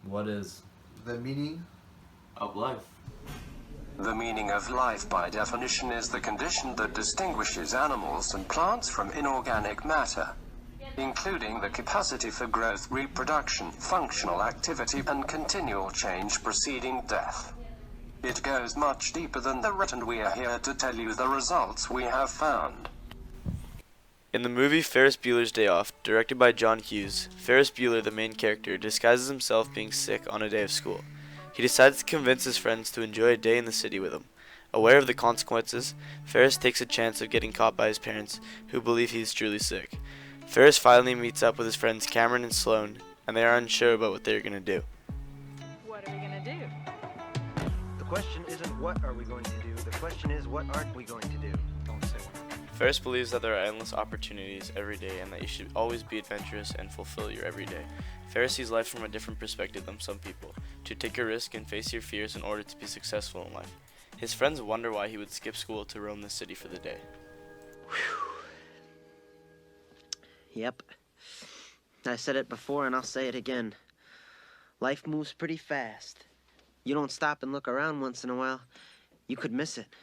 What is the meaning of life? The meaning of life by definition is the condition that distinguishes animals and plants from inorganic matter, including the capacity for growth, reproduction, functional activity, and continual change preceding death. It goes much deeper than the rest, and we are here to tell you the results we have found. In the movie Ferris Bueller's Day Off, directed by John Hughes, Ferris Bueller, the main character, disguises himself being sick on a day of school. He decides to convince his friends to enjoy a day in the city with him. Aware of the consequences, Ferris takes a chance of getting caught by his parents, who believe he is truly sick. Ferris finally meets up with his friends Cameron and Sloane, and they are unsure about what they are going to do. What are we going to do? The question isn't what are we going to do, the question is what aren't we going to do. Don't say what. Ferris believes that there are endless opportunities every day and that you should always be adventurous and fulfill your everyday. Ferris sees life from a different perspective than some people, to take a risk and face your fears in order to be successful in life. His friends wonder why he would skip school to roam the city for the day. Yep. I said it before and I'll say it again. Life moves pretty fast. You don't stop and look around once in a while, you could miss it.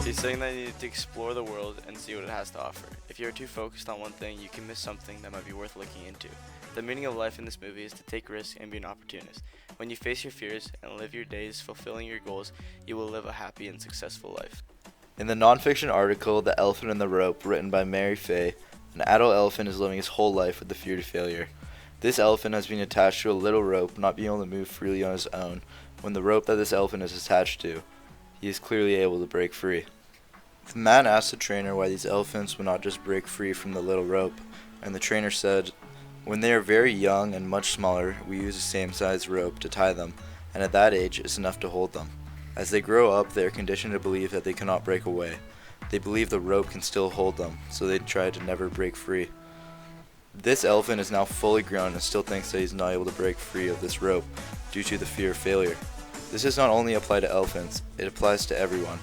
He's saying that you need to explore the world and see what it has to offer. If you're too focused on one thing, you can miss something that might be worth looking into. The meaning of life in this movie is to take risks and be an opportunist. When you face your fears and live your days fulfilling your goals, you will live a happy and successful life. In the nonfiction article The Elephant and the Rope, written by Mary Fay, an adult elephant is living his whole life with the fear to failure. This elephant has been attached to a little rope, not being able to move freely on his own. When the rope that this elephant is attached to, he is clearly able to break free. The man asked the trainer why these elephants would not just break free from the little rope, and the trainer said, "When they are very young and much smaller, we use the same size rope to tie them, and at that age it's enough to hold them. As they grow up, they are conditioned to believe that they cannot break away. They believe the rope can still hold them, so they try to never break free. This elephant is now fully grown and still thinks that he is not able to break free of this rope due to the fear of failure. This does not only apply to elephants, it applies to everyone.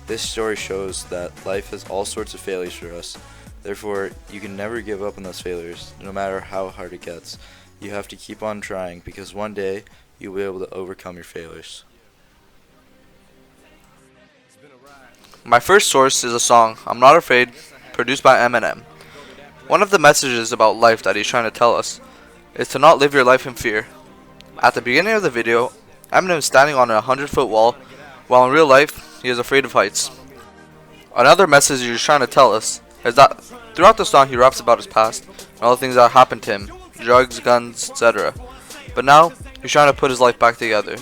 This story shows that life has all sorts of failures for us. Therefore, you can never give up on those failures, no matter how hard it gets. You have to keep on trying, because one day you will be able to overcome your failures." My first source is a song, I'm Not Afraid, produced by Eminem. One of the messages about life that he's trying to tell us is to not live your life in fear. At the beginning of the video, Eminem is standing on a 100-foot wall, while in real life, he is afraid of heights. Another message he's trying to tell us is that throughout the song he raps about his past and all the things that happened to him, drugs, guns, etc. But now, he's trying to put his life back together.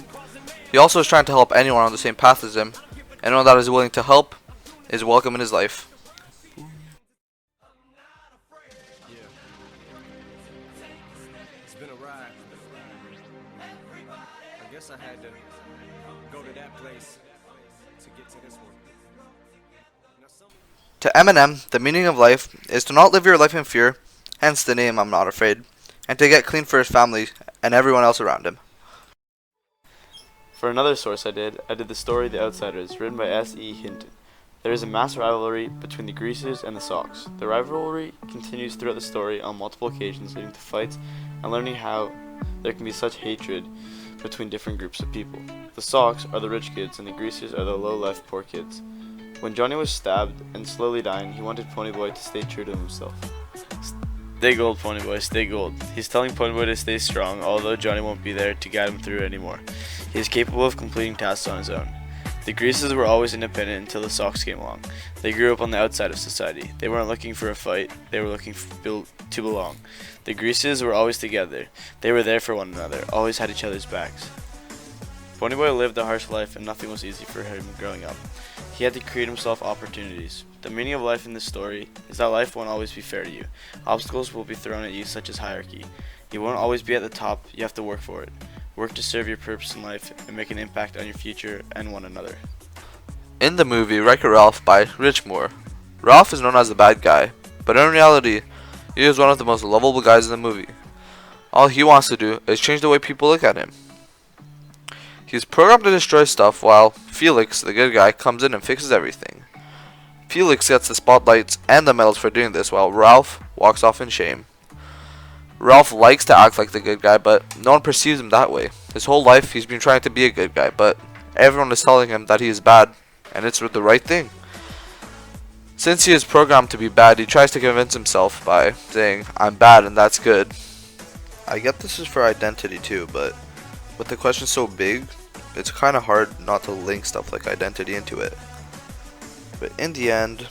He also is trying to help anyone on the same path as him. Anyone that is willing to help is welcome in his life. It's been a ride. I guess I had to go to that place to get to this one. To Eminem, the meaning of life is to not live your life in fear, hence the name I'm Not Afraid, and to get clean for his family and everyone else around him. For another source I did the story The Outsiders, written by S.E. Hinton. There is a mass rivalry between the Greasers and the Sox. The rivalry continues throughout the story on multiple occasions, leading to fights and learning how there can be such hatred between different groups of people. The Sox are the rich kids and the Greasers are the low-life poor kids. When Johnny was stabbed and slowly dying, he wanted Ponyboy to stay true to himself. Stay gold, Ponyboy, stay gold. He's telling Ponyboy to stay strong, although Johnny won't be there to guide him through it anymore. He is capable of completing tasks on his own. The Greasers were always independent until the Sox came along. They grew up on the outside of society. They weren't looking for a fight, they were looking to belong. The Greasers were always together. They were there for one another, always had each other's backs. Ponyboy lived a harsh life and nothing was easy for him growing up. He had to create himself opportunities. The meaning of life in this story is that life won't always be fair to you. Obstacles will be thrown at you, such as hierarchy. You won't always be at the top, you have to work for it. Work to serve your purpose in life and make an impact on your future and one another. In the movie Wreck-It Ralph by Rich Moore, Ralph is known as the bad guy, but in reality, he is one of the most lovable guys in the movie. All he wants to do is change the way people look at him. He's programmed to destroy stuff while Felix, the good guy, comes in and fixes everything. Felix gets the spotlights and the medals for doing this while Ralph walks off in shame. Ralph likes to act like the good guy, but no one perceives him that way. His whole life he's been trying to be a good guy, but everyone is telling him that he is bad, and it's the right thing. Since he is programmed to be bad, he tries to convince himself by saying, "I'm bad and that's good." I get this is for identity too, but with the question so big, it's kind of hard not to link stuff like identity into it. But in the end,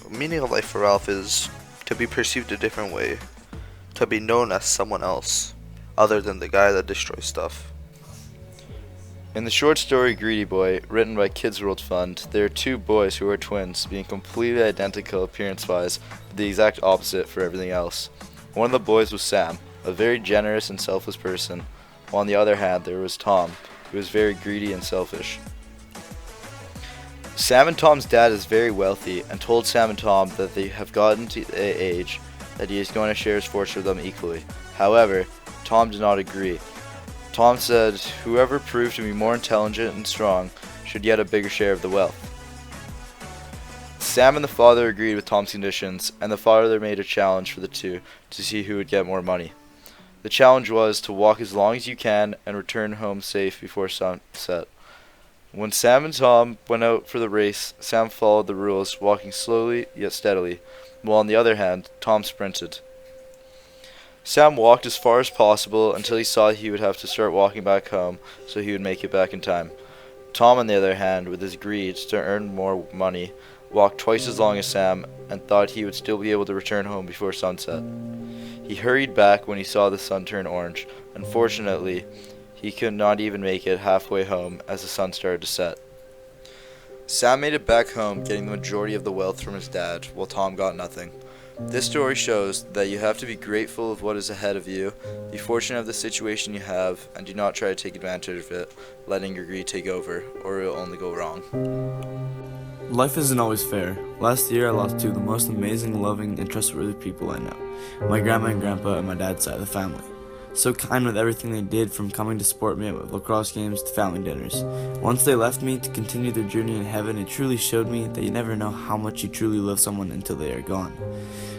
the meaning of life for Ralph is to be perceived a different way, to be known as someone else, other than the guy that destroys stuff. In the short story Greedy Boy, written by Kids World Fund, there are two boys who are twins, being completely identical appearance-wise, but the exact opposite for everything else. One of the boys was Sam, a very generous and selfless person, while on the other hand there was Tom, who was very greedy and selfish. Sam and Tom's dad is very wealthy and told Sam and Tom that they have gotten to the age that he is going to share his fortune with them equally. However, Tom did not agree. Tom said whoever proved to be more intelligent and strong should get a bigger share of the wealth. Sam and the father agreed with Tom's conditions, and the father made a challenge for the two to see who would get more money. The challenge was to walk as long as you can and return home safe before sunset. When Sam and Tom went out for the race, Sam followed the rules, walking slowly yet steadily, while on the other hand, Tom sprinted. Sam walked as far as possible until he saw he would have to start walking back home so he would make it back in time. Tom, on the other hand, with his greed to earn more money, walked twice as long as Sam and thought he would still be able to return home before sunset. He hurried back when he saw the sun turn orange. Unfortunately, he could not even make it halfway home as the sun started to set. Sam made it back home, getting the majority of the wealth from his dad, while Tom got nothing. This story shows that you have to be grateful of what is ahead of you, be fortunate of the situation you have, and do not try to take advantage of it, letting your greed take over, or it will only go wrong. Life isn't always fair. Last year I lost two of the most amazing, loving, and trustworthy people I know. My grandma and grandpa on my dad's side of the family. So kind with everything they did, from coming to support me at lacrosse games to family dinners. Once they left me to continue their journey in heaven, it truly showed me that you never know how much you truly love someone until they are gone.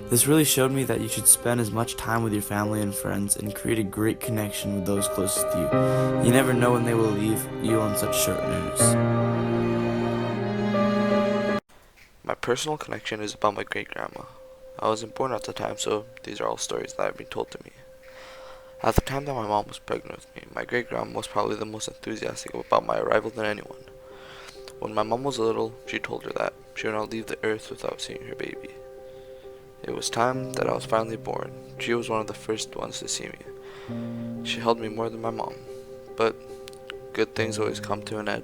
This really showed me that you should spend as much time with your family and friends and create a great connection with those closest to you. You never know when they will leave you on such short notice. My personal connection is about my great-grandma. I wasn't born at the time, so these are all stories that have been told to me. At the time that my mom was pregnant with me, my great-grandma was probably the most enthusiastic about my arrival than anyone. When my mom was little, she told her that she would not leave the earth without seeing her baby. It was time that I was finally born. She was one of the first ones to see me. She held me more than my mom, but good things always come to an end.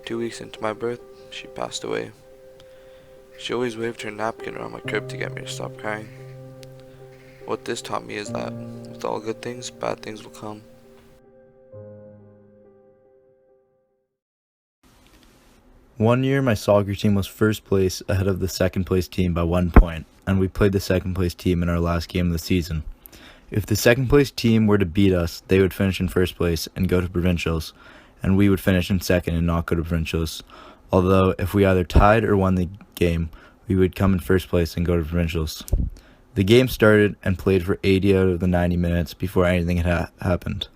2 weeks into my birth, she passed away. She always waved her napkin around my crib to get me to stop crying. What this taught me is that with all good things, bad things will come. One year, my soccer team was first place ahead of the second place team by 1 point, and we played the second place team in our last game of the season. If the second place team were to beat us, they would finish in first place and go to provincials, and we would finish in second and not go to provincials. Although, if we either tied or won the game, we would come in first place and go to provincials. The game started and played for 80 out of the 90 minutes before anything had happened.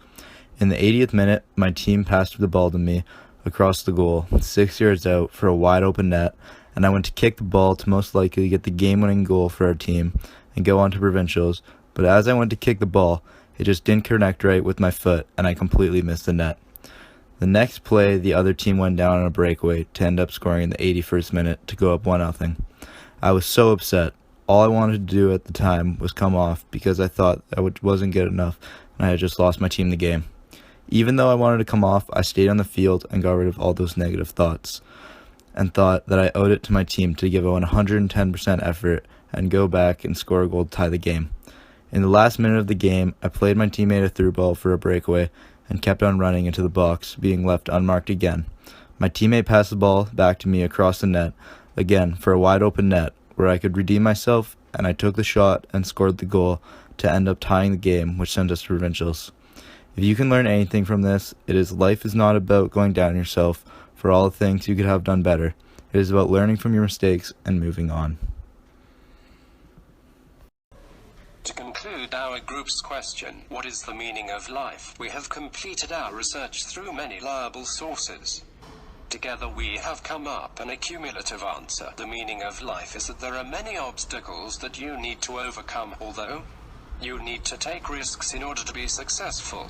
In the 80th minute, my team passed the ball to me across the goal, 6 yards out for a wide open net, and I went to kick the ball to most likely get the game-winning goal for our team and go on to provincials, but as I went to kick the ball, it just didn't connect right with my foot, and I completely missed the net. The next play, the other team went down on a breakaway to end up scoring in the 81st minute to go up 1-0. I was so upset. All I wanted to do at the time was come off because I thought I wasn't good enough and I had just lost my team the game. Even though I wanted to come off, I stayed on the field and got rid of all those negative thoughts and thought that I owed it to my team to give a 110% effort and go back and score a goal to tie the game. In the last minute of the game, I played my teammate a through ball for a breakaway and kept on running into the box, being left unmarked again. My teammate passed the ball back to me across the net, again for a wide open net, where I could redeem myself, and I took the shot and scored the goal to end up tying the game, which sent us to provincials. If you can learn anything from this, it is life is not about going down yourself for all the things you could have done better. It is about learning from your mistakes and moving on. To conclude our our group's question, what is the meaning of life? We have completed our research through many reliable sources. Together we have come up an cumulative answer. The meaning of life is that there are many obstacles that you need to overcome, although you need to take risks in order to be successful.